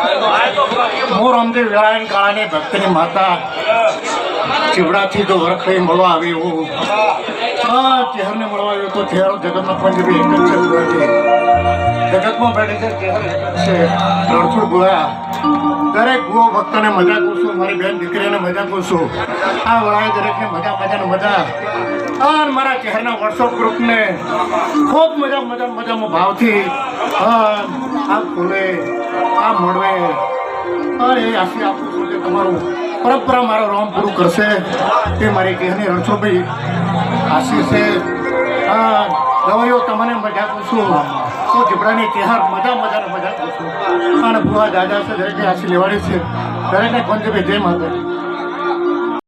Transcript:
હું રામદેવ વેળાયણ કાળાની ભક્તની માતા ચીવડાથી જો વરખડી મળવા આવી હું ચહેરને મળવા આવ્યો તો ચહેરો જગતમાં પંજબી એક જ છે ગુવાથી જગતમાં બેઠી છે ચહેરો એક જ છે રણછોડ ગુવા દરેક ગુઓ ભક્તને મજા કરશું મારી બેન દીકરીને મજા કરશું આ વળાએ દરેકને મજા અને મારા ચહેરના વોટ્સઅપ ગ્રુપને ખૂબ મજામાં ભાવથી આ ખોલે આ મળવે અને એ આશી આપું છું કે તમારું પરંપરા મારો રોમ પૂરું કરશે તે મારી કહેની રણછોડભાઈ આશી છે ગવાઈઓ તમને મજા કરશું તો જીબડાની ચહેર મજા કરશું અને ભુવા દાદા છે દરેકને આશી લેવાડી છે દરેકને પંજબી જય માતા.